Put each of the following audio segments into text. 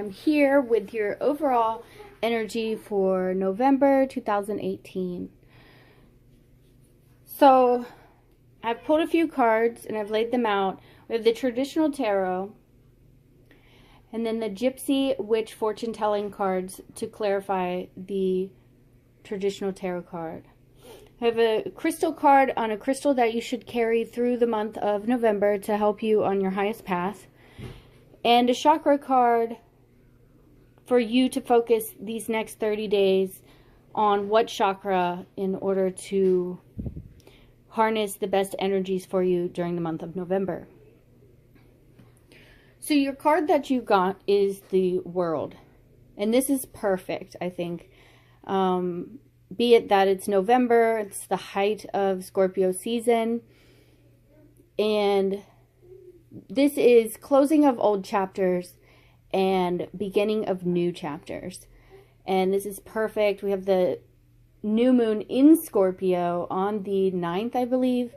I'm here with your overall energy for November 2018. So I've pulled a few cards and I've laid them out. We have the traditional tarot and then the Gypsy Witch fortune telling cards to clarify the traditional tarot card. I have a crystal card on a crystal that you should carry through the month of November to help you on your highest path. And a chakra card for you to focus these next 30 days on what chakra in order to harness the best energies for you during the month of November. So your card that you got is the World. And this is perfect, I think. Be it that it's November, it's the height of Scorpio season, and this is closing of old chapters and beginning of new chapters. And this is perfect. We have the new moon in Scorpio on the 9th, I believe,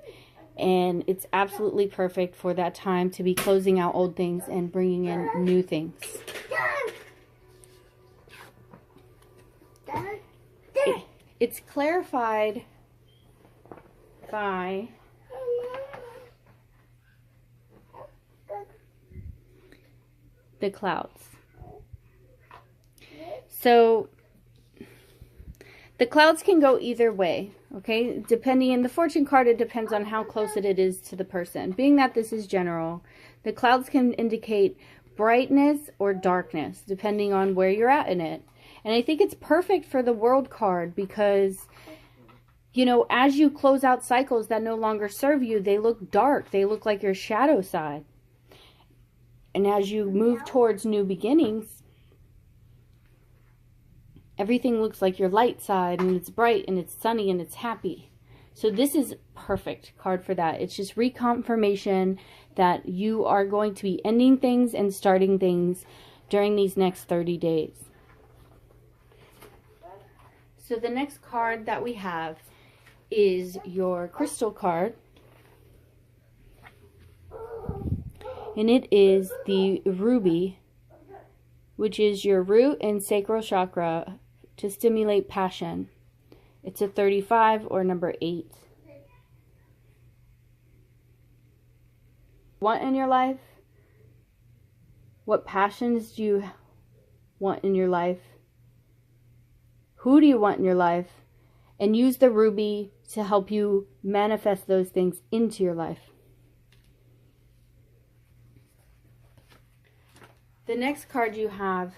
and it's absolutely perfect for that time to be closing out old things and bringing in new things. It's clarified by the clouds. So the clouds can go either way, okay? Depending on the fortune card, it depends on how close it is to the person. Being that this is general, the clouds can indicate brightness or darkness, depending on where you're at in it. And I think it's perfect for the World card because, you know, as you close out cycles that no longer serve you, they look dark. They look like your shadow side. And as you move towards new beginnings, everything looks like your light side, and it's bright and it's sunny and it's happy. So this is perfect card for that. It's just reconfirmation that you are going to be ending things and starting things during these next 30 days. So the next card that we have is your crystal card. And it is the Ruby, which is your root and sacral chakra to stimulate passion. It's a 35 or number 8. Want in your life? What passions do you want in your life? Who do you want in your life? And use the Ruby to help you manifest those things into your life. The next card you have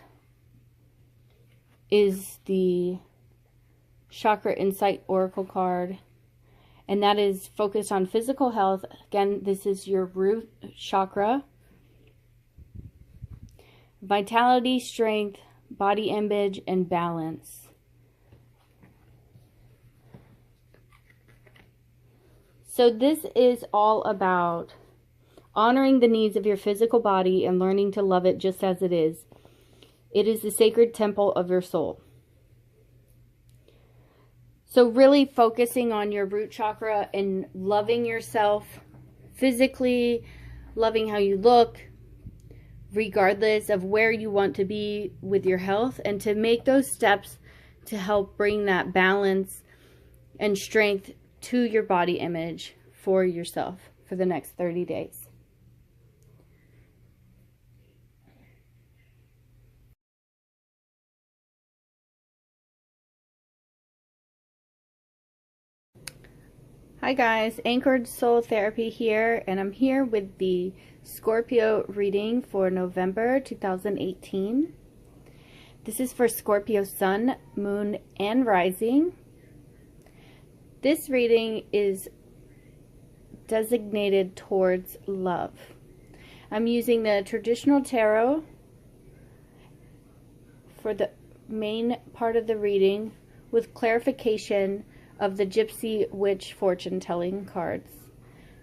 is the Chakra Insight Oracle card. And that is focused on physical health. Again, this is your root chakra. Vitality, strength, body image, and balance. So this is all about honoring the needs of your physical body and learning to love it just as it is. It is the sacred temple of your soul. So really focusing on your root chakra and loving yourself physically, loving how you look, regardless of where you want to be with your health, and to make those steps to help bring that balance and strength to your body image for yourself for the next 30 days. Hi guys, Anchored Soul Therapy here, and I'm here with the Scorpio reading for November 2018. This is for Scorpio Sun, Moon, and Rising. This reading is designated towards love. I'm using the traditional tarot for the main part of the reading with clarification of the Gypsy Witch fortune telling cards.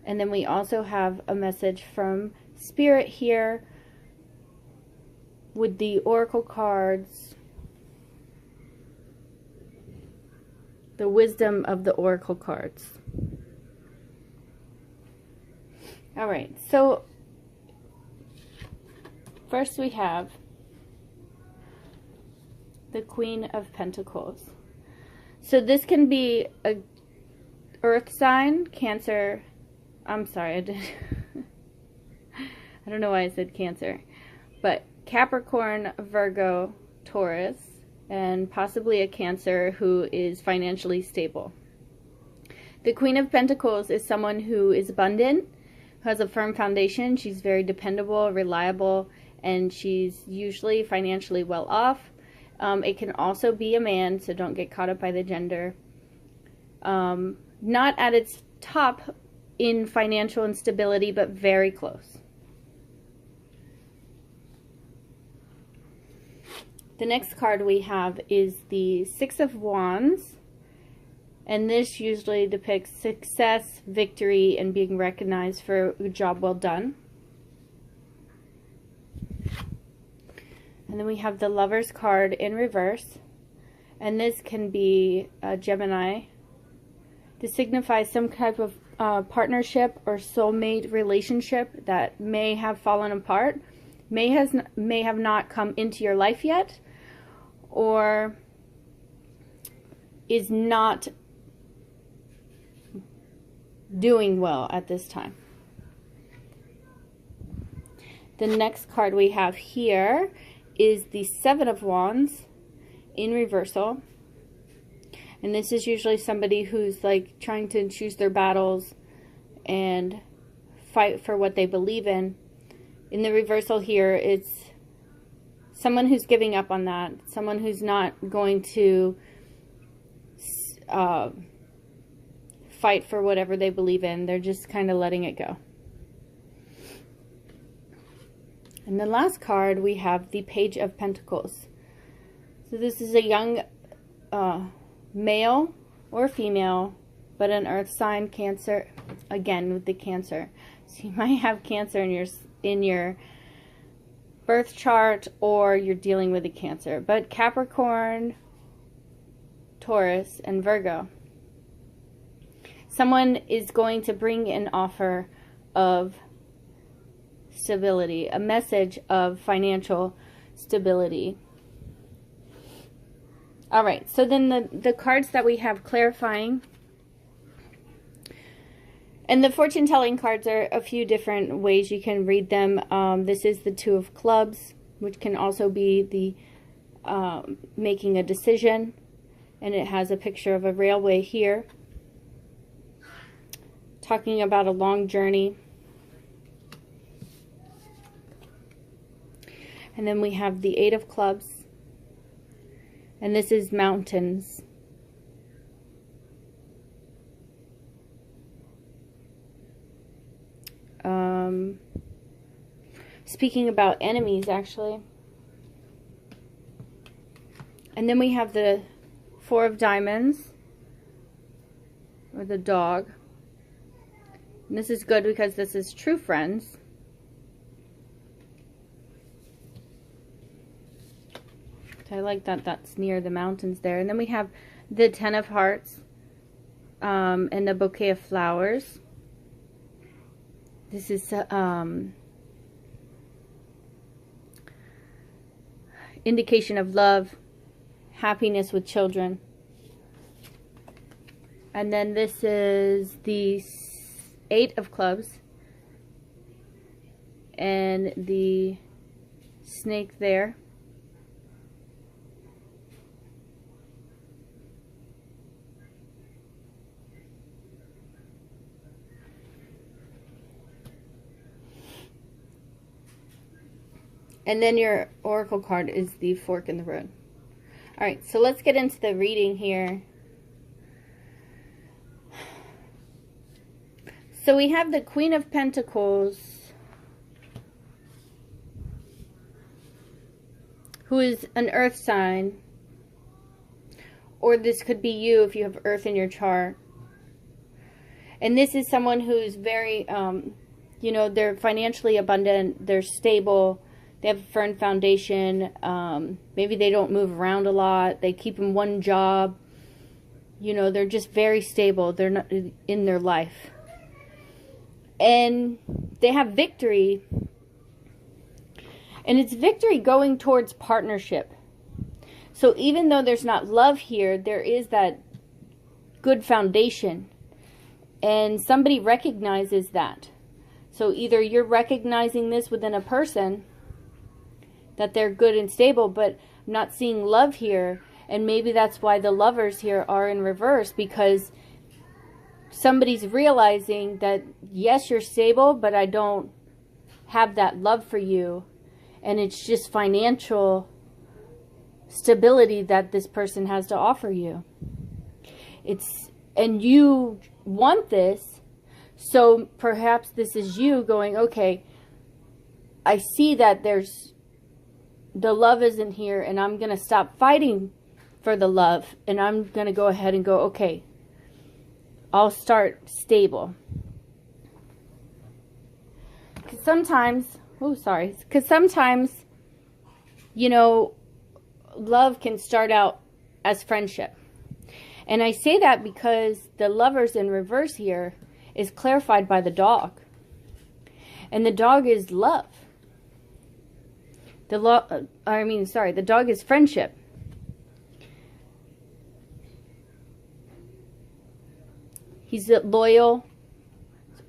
And then we also have a message from Spirit here with the oracle cards, the wisdom of the oracle cards. All right, so first we have the Queen of Pentacles. So this can be a earth sign, Cancer. I'm sorry, I don't know why I said Cancer. But Capricorn, Virgo, Taurus, and possibly a Cancer who is financially stable. The Queen of Pentacles is someone who is abundant, who has a firm foundation. She's very dependable, reliable, and she's usually financially well off. It can also be a man, so don't get caught up by the gender. Not at its top in financial instability, but very close. The next card we have is the Six of Wands. And this usually depicts success, victory, and being recognized for a job well done. And then we have the Lover's card in reverse. And this can be a Gemini. This signifies some type of partnership or soulmate relationship that may have fallen apart, may have not come into your life yet, or is not doing well at this time. The next card we have here is the Seven of Wands in reversal. And this is usually somebody who's like trying to choose their battles and fight for what they believe in. In the reversal here, it's someone who's giving up on that. Someone who's not going to fight for whatever they believe in. They're just kind of letting it go. And the last card, we have the Page of Pentacles. So this is a young male or female, but an earth sign, Cancer, again with the Cancer. So you might have Cancer in your birth chart, or you're dealing with a Cancer. But Capricorn, Taurus, and Virgo. Someone is going to bring an offer of stability, a message of financial stability. All right, so then the cards that we have clarifying, and the fortune-telling cards are a few different ways you can read them. This is the Two of Clubs, which can also be the making a decision, and it has a picture of a railway here, talking about a long journey. And then we have the Eight of Clubs, and this is mountains. Speaking about enemies, actually. And then we have the Four of Diamonds, or the dog. And this is good because this is true friends. So I like that that's near the mountains there. And then we have the Ten of Hearts and the bouquet of flowers. This is indication of love, happiness with children. And then this is the Eight of Clubs and the snake there. And then your oracle card is the Fork in the Road. All right, so let's get into the reading here. So we have the Queen of Pentacles, who is an earth sign, or this could be you if you have earth in your chart. And this is someone who's very, you know, they're financially abundant, they're stable, they have a firm foundation, maybe they don't move around a lot, they keep in one job, you know, they're just very stable, they're not in their life. And they have victory, and it's victory going towards partnership. So even though there's not love here, there is that good foundation. And somebody recognizes that. So either you're recognizing this within a person, that they're good and stable, but I'm not seeing love here. And maybe that's why the lovers here are in reverse, because somebody's realizing that, yes, you're stable, but I don't have that love for you. And it's just financial stability that this person has to offer you. And you want this, so perhaps this is you going, okay, I see that the love isn't here, and I'm going to stop fighting for the love, and I'm going to go ahead and go, okay, I'll start stable. Because sometimes, you know, love can start out as friendship. And I say that because the lovers in reverse here is clarified by the dog. And the dog is love. The dog is friendship. He's loyal,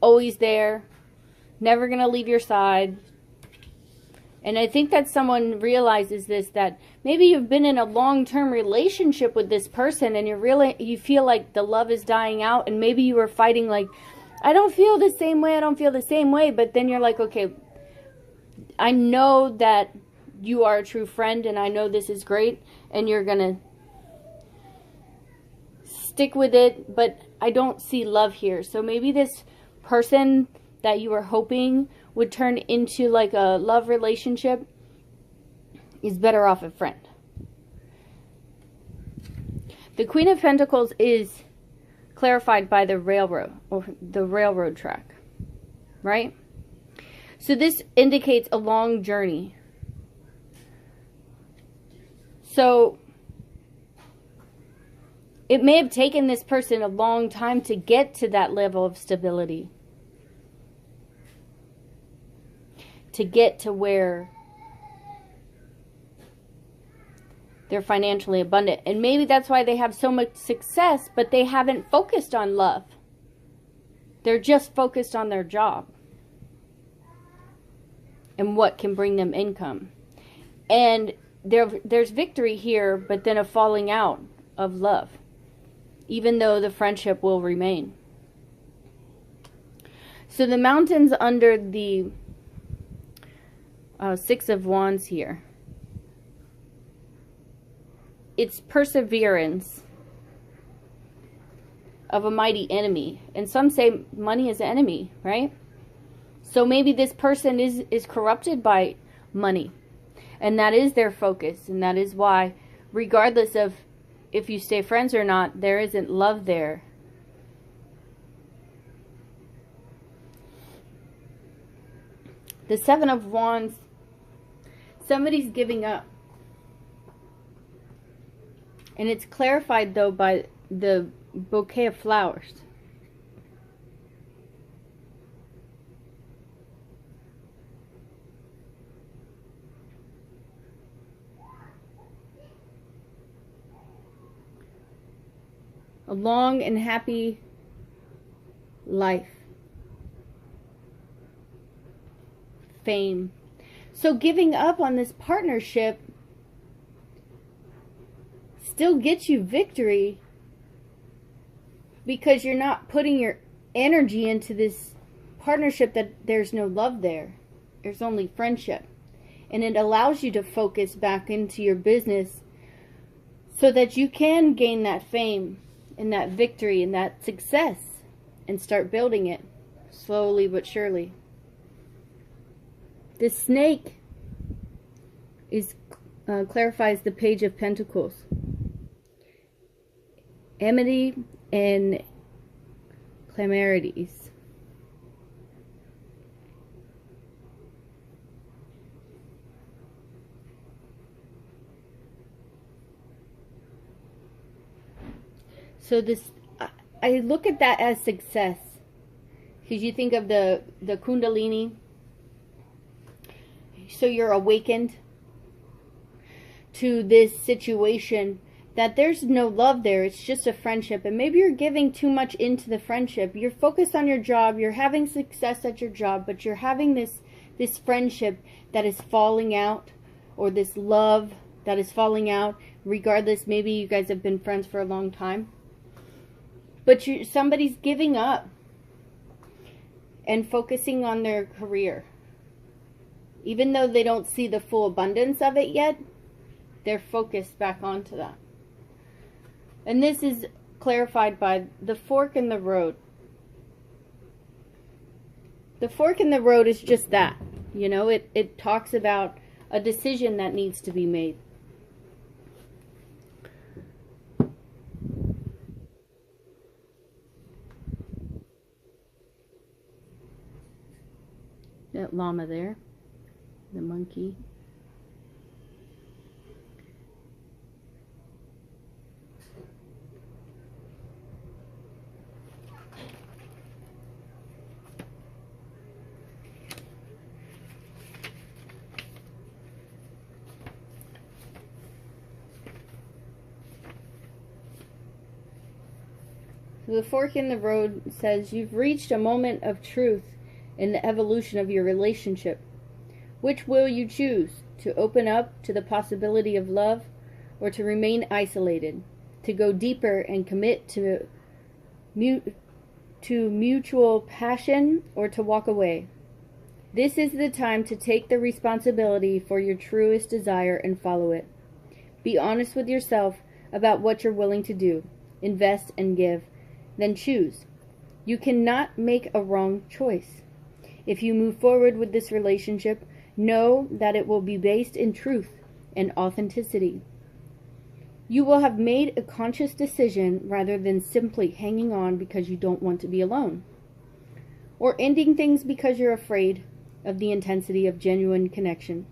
always there, never going to leave your side. And I think that someone realizes this, that maybe you've been in a long-term relationship with this person and you feel like the love is dying out, and maybe you were fighting like, I don't feel the same way, but then you're like, okay, I know that you are a true friend and I know this is great and you're going to stick with it, but I don't see love here. So maybe this person that you were hoping would turn into like a love relationship is better off a friend. The Queen of Pentacles is clarified by the railroad, or the railroad track, right? So this indicates a long journey. So it may have taken this person a long time to get to that level of stability, to get to where they're financially abundant. And maybe that's why they have so much success, but they haven't focused on love. They're just focused on their job and what can bring them income. And there's victory here, but then a falling out of love, even though the friendship will remain. So the mountains under the Six of Wands here, it's perseverance of a mighty enemy. And some say money is an enemy, right? So maybe this person is corrupted by money, and that is their focus, and that is why, regardless of if you stay friends or not, there isn't love there. The Seven of Wands, somebody's giving up. And it's clarified, though, by the bouquet of flowers. A long and happy life. Fame. So giving up on this partnership still gets you victory, because you're not putting your energy into this partnership that there's no love there. There's only friendship. And it allows you to focus back into your business so that you can gain that fame and that victory and that success and start building it slowly but surely. The snake clarifies the Page of Pentacles. Amity and Clairaudience. So this, I look at that as success, because you think of the Kundalini. So you're awakened to this situation that there's no love there. It's just a friendship. And maybe you're giving too much into the friendship. You're focused on your job. You're having success at your job, but you're having this friendship that is falling out, or this love that is falling out. Regardless, maybe you guys have been friends for a long time, but somebody's giving up and focusing on their career. Even though they don't see the full abundance of it yet, they're focused back onto that. And this is clarified by the fork in the road. The fork in the road is just that. You know, it talks about a decision that needs to be made. That llama there, the monkey. The fork in the road says you've reached a moment of truth in the evolution of your relationship. Which will you choose? To open up to the possibility of love, or to remain isolated? To go deeper and commit to mutual passion, or to walk away? This is the time to take the responsibility for your truest desire and follow it. Be honest with yourself about what you're willing to do, invest and give. Then choose. You cannot make a wrong choice. If you move forward with this relationship, know that it will be based in truth and authenticity. You will have made a conscious decision rather than simply hanging on because you don't want to be alone, or ending things because you're afraid of the intensity of genuine connection.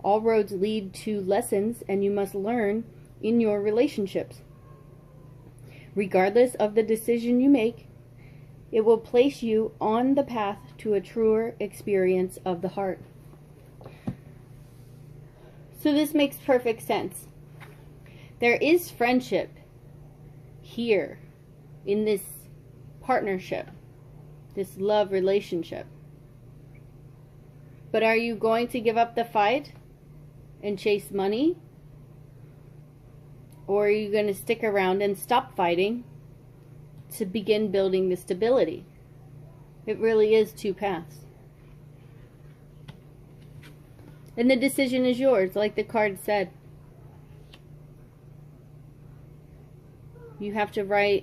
All roads lead to lessons, and you must learn in your relationships. Regardless of the decision you make, it will place you on the path to a truer experience of the heart. So this makes perfect sense. There is friendship here in this partnership, this love relationship. But are you going to give up the fight and chase money? Or are you going to stick around and stop fighting to begin building the stability? It really is two paths. And the decision is yours, like the card said. You have to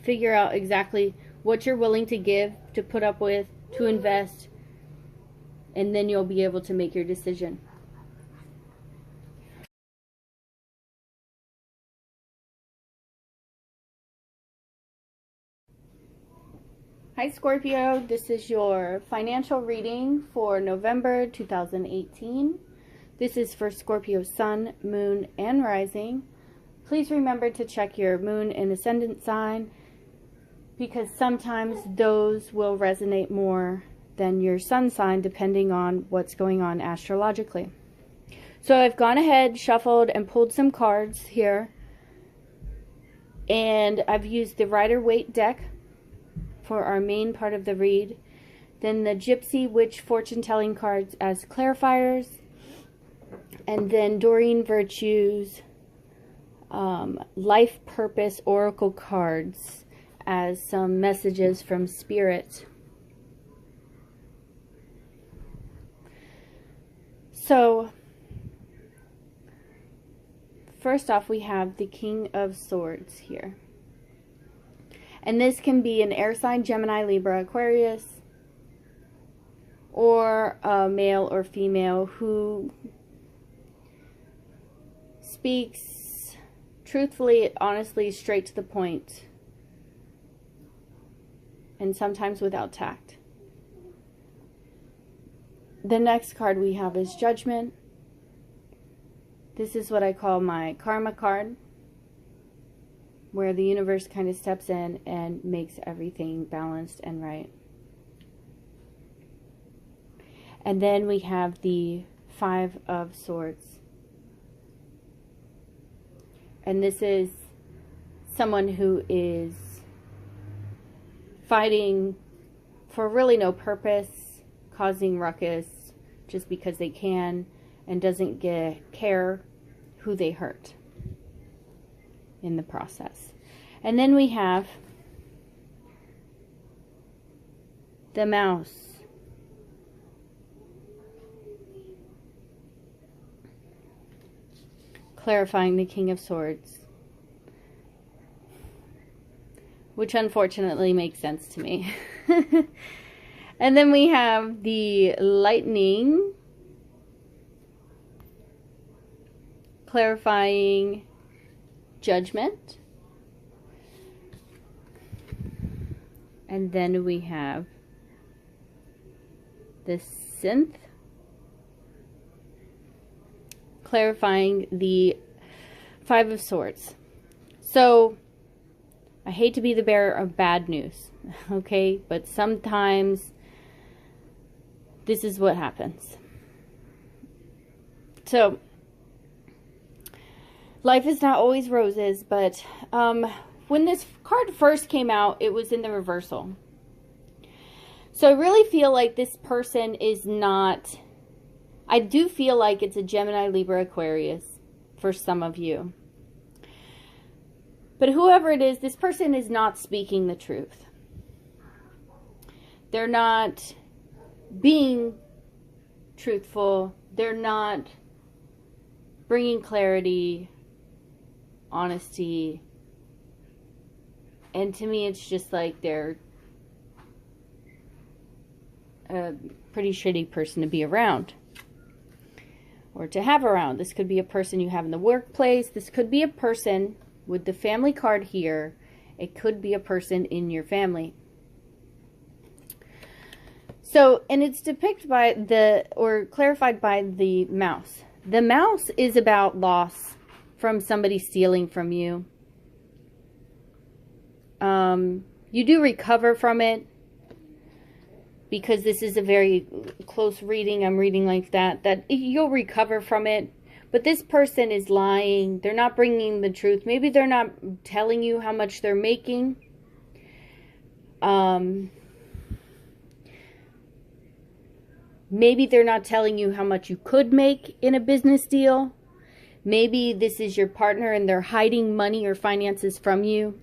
figure out exactly what you're willing to give, to put up with, to invest, and then you'll be able to make your decision. Hi Scorpio, this is your financial reading for November 2018. This is for Scorpio Sun, Moon, and Rising. Please remember to check your Moon and Ascendant sign, because sometimes those will resonate more than your Sun sign depending on what's going on astrologically. So I've gone ahead, shuffled, and pulled some cards here. And I've used the Rider-Waite deck for our main part of the read, then the Gypsy Witch fortune telling cards as clarifiers, and then Doreen Virtue's life purpose oracle cards as some messages from Spirit. So first off, we have the King of Swords here. And this can be an air sign, Gemini, Libra, Aquarius, or a male or female who speaks truthfully, honestly, straight to the point, and sometimes without tact. The next card we have is Judgment. This is what I call my karma card, where the universe kind of steps in and makes everything balanced and right. And then we have the Five of Swords. And this is someone who is fighting for really no purpose, causing ruckus just because they can, and doesn't care who they hurt in the process. And then we have the mouse. Clarifying the King of Swords. Which unfortunately makes sense to me. And then we have the Lightning. Clarifying Judgment. And then we have the Synth. Clarifying the Five of Swords. So, I hate to be the bearer of bad news, okay? But sometimes this is what happens. So, life is not always roses, but when this card first came out, it was in the reversal. So I really feel like this person is not... I do feel like it's a Gemini, Libra, Aquarius for some of you. But whoever it is, this person is not speaking the truth. They're not being truthful. They're not bringing clarity, honesty. And to me, it's just like they're a pretty shitty person to be around. Or to have around. This could be a person you have in the workplace. This could be a person with the family card here. It could be a person in your family. So, and it's depicted by the, or clarified by the mouse. The mouse is about loss from somebody stealing from you. You do recover from it. Because this is a very close reading, I'm reading like that you'll recover from it. But this person is lying. They're not bringing the truth. Maybe they're not telling you how much they're making. Maybe they're not telling you how much you could make in a business deal. Maybe this is your partner and they're hiding money or finances from you.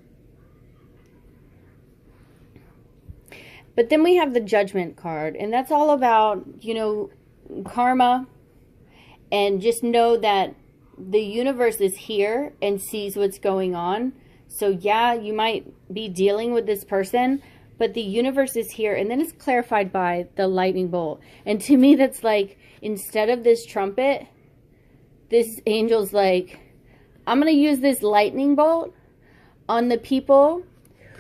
But then we have the Judgment card, and that's all about, you know, karma. And just know that the universe is here and sees what's going on. So yeah, you might be dealing with this person, but the universe is here. And then it's clarified by the lightning bolt. And to me, that's like, instead of this trumpet, this angel's like, I'm going to use this lightning bolt on the people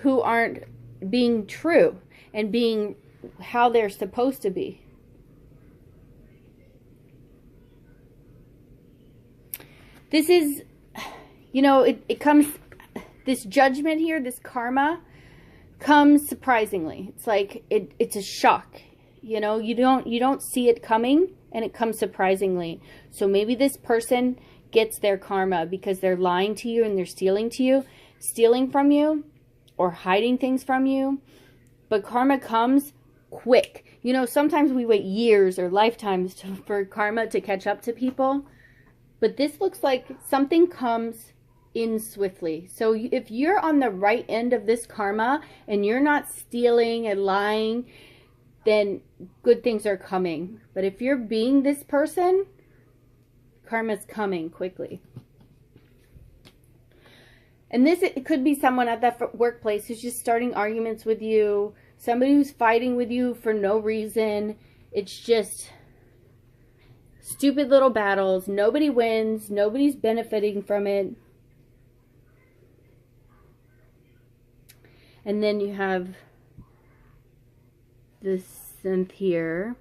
who aren't being true and being how they're supposed to be. This is, you know, it comes, this judgment here, this karma comes surprisingly. It's like, it's a shock. You know, you don't see it coming, and it comes surprisingly. So maybe this person gets their karma because they're lying to you and they're stealing from you, or hiding things from you. But karma comes quick. You know, sometimes we wait years or lifetimes for karma to catch up to people. But this looks like something comes in swiftly. So if you're on the right end of this karma and you're not stealing and lying, then good things are coming. But if you're being this person, karma's coming quickly. And this, it could be someone at that workplace who's just starting arguments with you. Somebody who's fighting with you for no reason. It's just stupid little battles. Nobody wins. Nobody's benefiting from it. And then you have this synth here,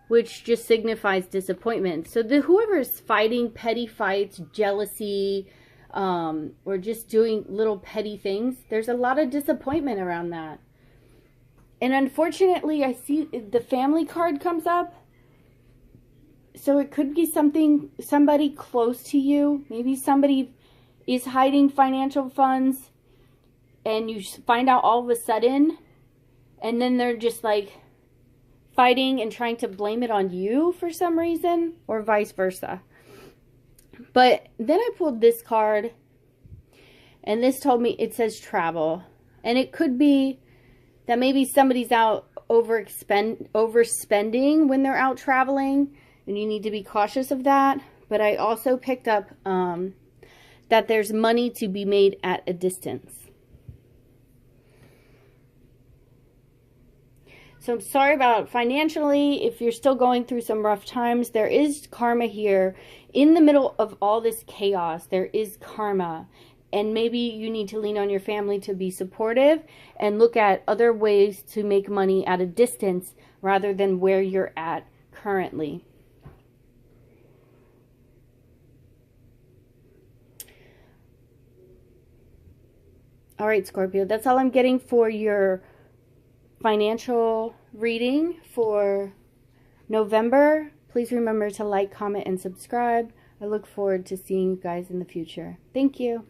which just signifies disappointment. So whoever is fighting petty fights, jealousy, or just doing little petty things, there's a lot of disappointment around that. And unfortunately, I see the family card comes up. So it could be somebody close to you. Maybe somebody is hiding financial funds and you find out all of a sudden, and then they're just like fighting and trying to blame it on you for some reason, or vice versa. But then I pulled this card, and this told me, it says travel. And it could be that maybe somebody's out overspending when they're out traveling, and you need to be cautious of that. But I also picked up that there's money to be made at a distance. So I'm sorry about financially, if you're still going through some rough times. There is karma here. In the middle of all this chaos, there is karma. And maybe you need to lean on your family to be supportive and look at other ways to make money at a distance rather than where you're at currently. All right, Scorpio, that's all I'm getting for your financial reading for November. Please remember to like, comment, and subscribe. I look forward to seeing you guys in the future. Thank you.